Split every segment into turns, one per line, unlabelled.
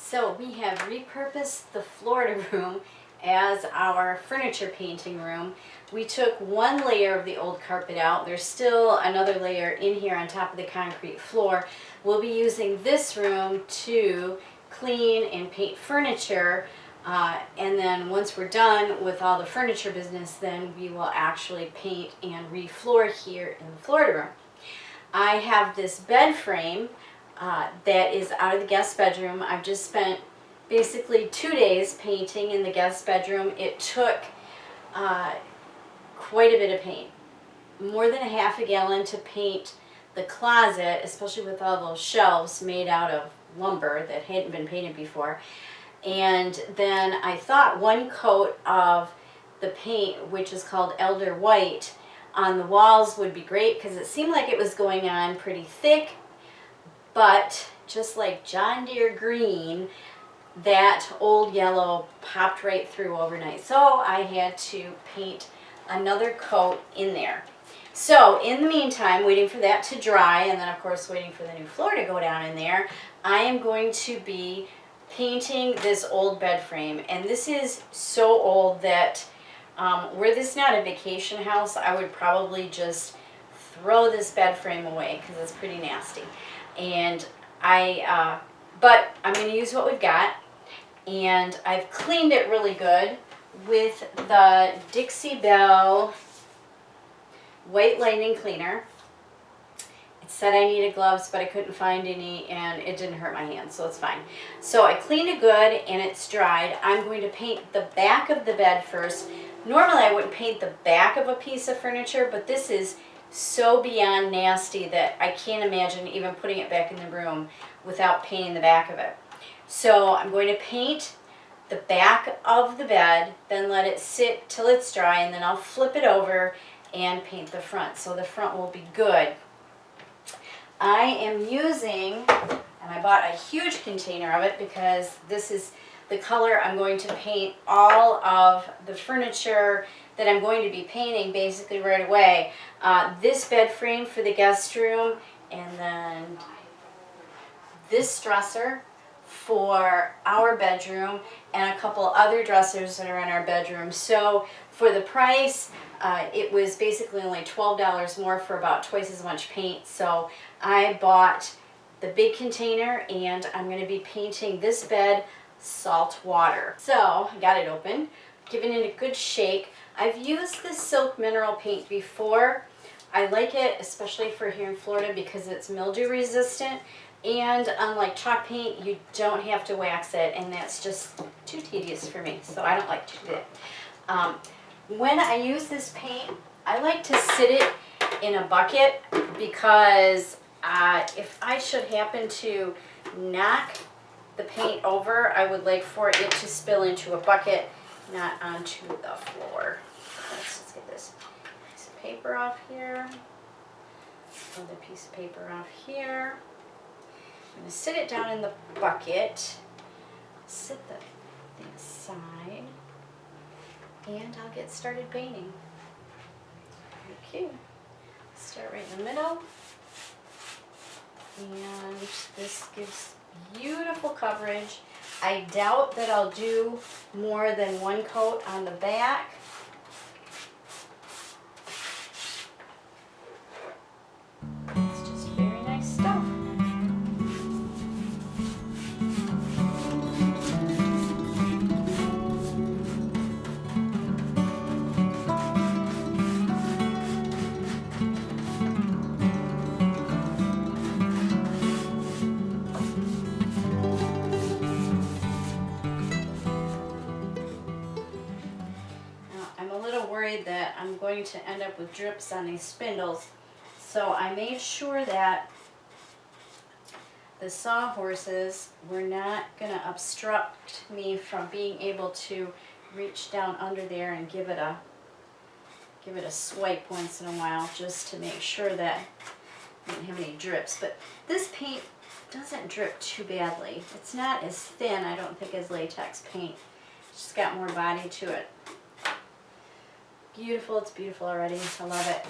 So we have repurposed the Florida room as our furniture painting room. We took one layer of the old carpet out. There's still another layer in here on top of the concrete floor. We'll be using this room to clean and paint furniture. And then once we're done with all the furniture business, then we will actually paint and re-floor here in the Florida room. I have this bed frame that is out of the guest bedroom. I've just spent basically 2 days painting in the guest bedroom. It took quite a bit of paint, more than a half a gallon to paint the closet, especially with all those shelves made out of lumber that hadn't been painted before. And then I thought one coat of the paint, which is called Elder White, on the walls would be great because it seemed like it was going on pretty thick. But just like John Deere green, that old yellow popped right through overnight. So I had to paint another coat in there. So in the meantime, waiting for that to dry, and then of course waiting for the new floor to go down in there, I am going to be painting this old bed frame. And this is so old that were this not a vacation house, I would probably just throw this bed frame away because it's pretty nasty. And but I'm going to use what we've got, and I've cleaned it really good with the Dixie Bell white lightning cleaner. It said I needed gloves, but I couldn't find any, and it didn't hurt my hands, so it's fine. So I cleaned it good, and it's dried. I'm going to paint the back of the bed first. Normally I wouldn't paint the back of a piece of furniture, but this is so beyond nasty that I can't imagine even putting it back in the room without painting the back of it. So I'm going to paint the back of the bed, then let it sit till it's dry, and then I'll flip it over and paint the front. So the front will be good. I am using, and I bought a huge container of it because this is the color I'm going to paint all of the furniture that I'm going to be painting basically right away. This bed frame for the guest room, and then this dresser for our bedroom, and a couple other dressers that are in our bedroom. So for the price, it was basically only $12 more for about twice as much paint. So I bought the big container, and I'm going to be painting this bed Saltwater. So I got it open, giving it a good shake. I've used this silk mineral paint before. I like it, especially for here in Florida, because it's mildew resistant, and unlike chalk paint, you don't have to wax it, and that's just too tedious for me, so I don't like to do it. When I use this paint, I like to sit it in a bucket, because if I should happen to knock the paint over, I would like for it to spill into a bucket, not onto the floor. Let's just get this piece of paper off here. Another piece of paper off here. I'm going to sit it down in the bucket, sit the thing aside, and I'll get started painting. Okay, start right in the middle, and this gives beautiful coverage. I doubt that I'll do more than one coat on the back. It's just very nice stuff. That I'm going to end up with drips on these spindles, so I made sure that the sawhorses were not going to obstruct me from being able to reach down under there and give it a swipe once in a while, just to make sure that I didn't have any drips. But this paint doesn't drip too badly. It's not as thin, I don't think, as latex paint. It's just got more body to it. Beautiful, it's beautiful already. I love it.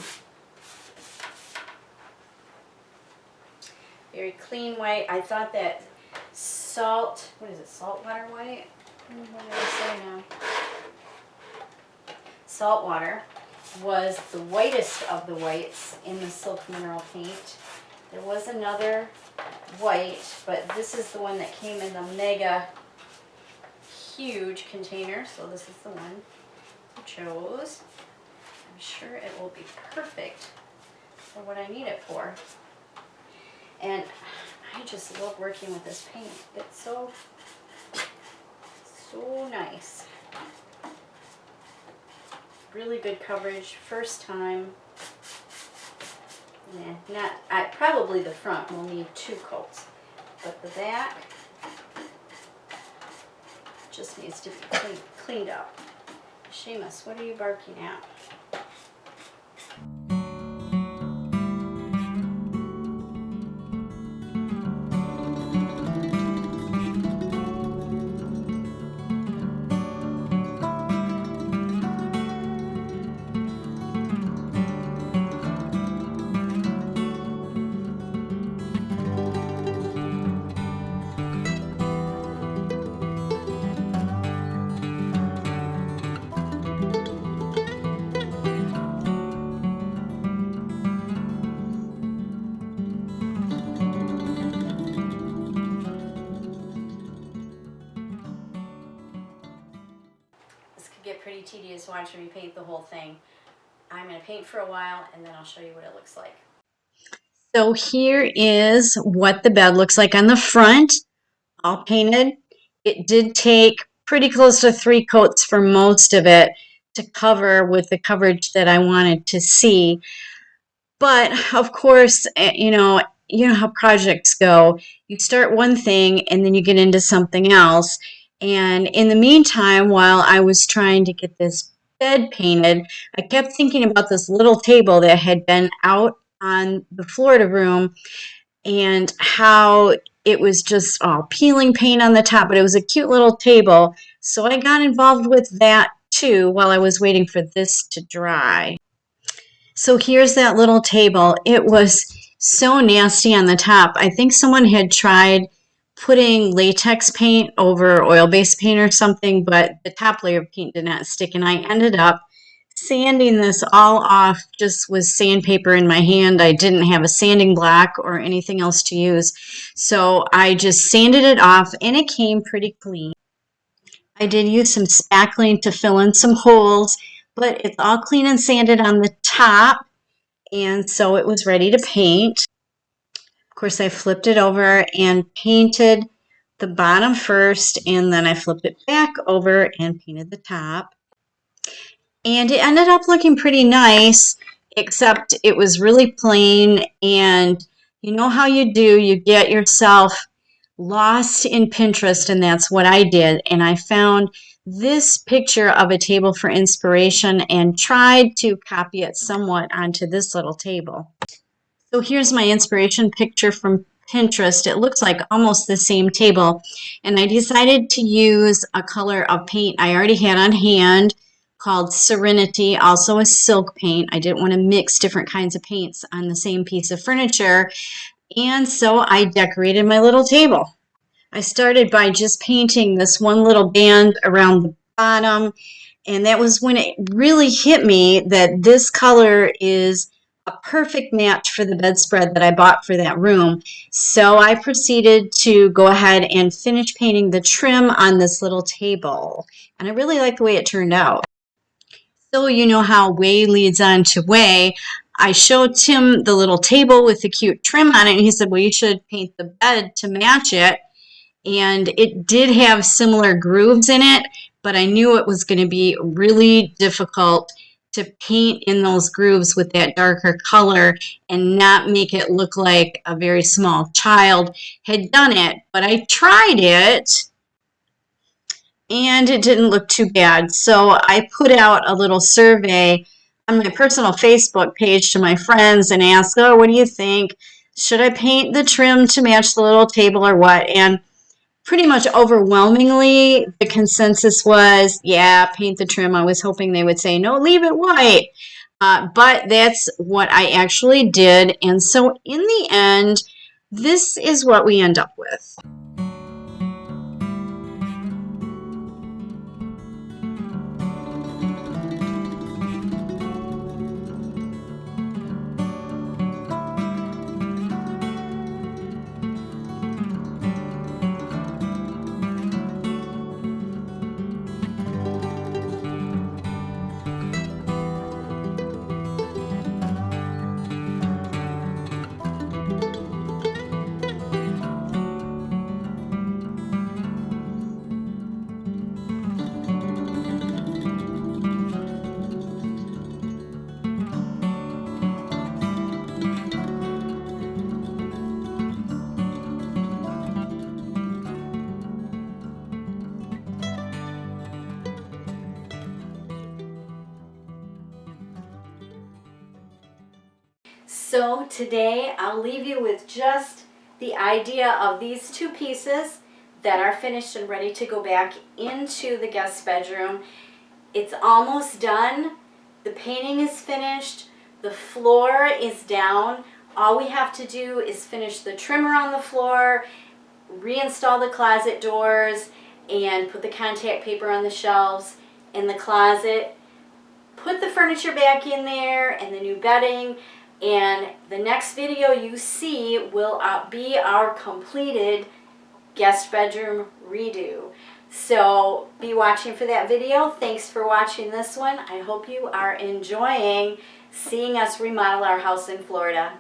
Very clean white. I thought that what is it, saltwater white? What did I say now? Saltwater was the whitest of the whites in the silk mineral paint. There was another white, but this is the one that came in the mega huge container, so this is the one I chose. I'm sure it will be perfect for what I need it for. And I just love working with this paint. It's so nice. Really good coverage, first time. Yeah, probably the front will need 2 coats, but the back just needs to be cleaned up. Seamus, what are you barking at? Get pretty tedious watching me paint the whole thing. I'm going to paint for a while and then I'll show you what it looks like. So here is what the bed looks like on the front, all painted. It did take pretty close to 3 coats for most of it to cover with the coverage that I wanted to see. But of course, you know how projects go. You start one thing and then you get into something else. And in the meantime, while I was trying to get this bed painted, I kept thinking about this little table that had been out on the Florida room and how it was just all peeling paint on the top, but it was a cute little table. So I got involved with that too while I was waiting for this to dry. So here's that little table. It was so nasty on the top. I think someone had tried putting latex paint over oil-based paint or something, but the top layer of paint did not stick, and I ended up sanding this all off just with sandpaper in my hand. I didn't have a sanding block or anything else to use, so I just sanded it off, and it came pretty clean. I did use some spackling to fill in some holes, but it's all clean and sanded on the top, and so it was ready to paint. Of course, I flipped it over and painted the bottom first, and then I flipped it back over and painted the top. And it ended up looking pretty nice, except it was really plain, and you know how you do, you get yourself lost in Pinterest, and that's what I did. And I found this picture of a table for inspiration and tried to copy it somewhat onto this little table. So here's my inspiration picture from Pinterest. It looks like almost the same table, and I decided to use a color of paint I already had on hand called Serenity, also a silk paint. I didn't want to mix different kinds of paints on the same piece of furniture, and so I decorated my little table. I started by just painting this one little band around the bottom, and that was when it really hit me that this color is a perfect match for the bedspread that I bought for that room. So I proceeded to go ahead and finish painting the trim on this little table, and I really like the way it turned out. So you know how way leads on to way. I showed Tim the little table with the cute trim on it, and he said, well, you should paint the bed to match it. And it did have similar grooves in it, but I knew it was going to be really difficult to paint in those grooves with that darker color and not make it look like a very small child had done it. But I tried it, and it didn't look too bad. So I put out a little survey on my personal Facebook page to my friends and asked, oh, what do you think? Should I paint the trim to match the little table or what? And pretty much overwhelmingly, the consensus was, yeah, paint the trim. I was hoping they would say, no, leave it white. But that's what I actually did. And so in the end, this is what we end up with. So today I'll leave you with just the idea of these two pieces that are finished and ready to go back into the guest bedroom. It's almost done. The painting is finished. The floor is down. All we have to do is finish the trimmer on the floor, reinstall the closet doors, and put the contact paper on the shelves in the closet. Put the furniture back in there and the new bedding. And the next video you see will be our completed guest bedroom redo. So be watching for that video. Thanks for watching this one. I hope you are enjoying seeing us remodel our house in Florida.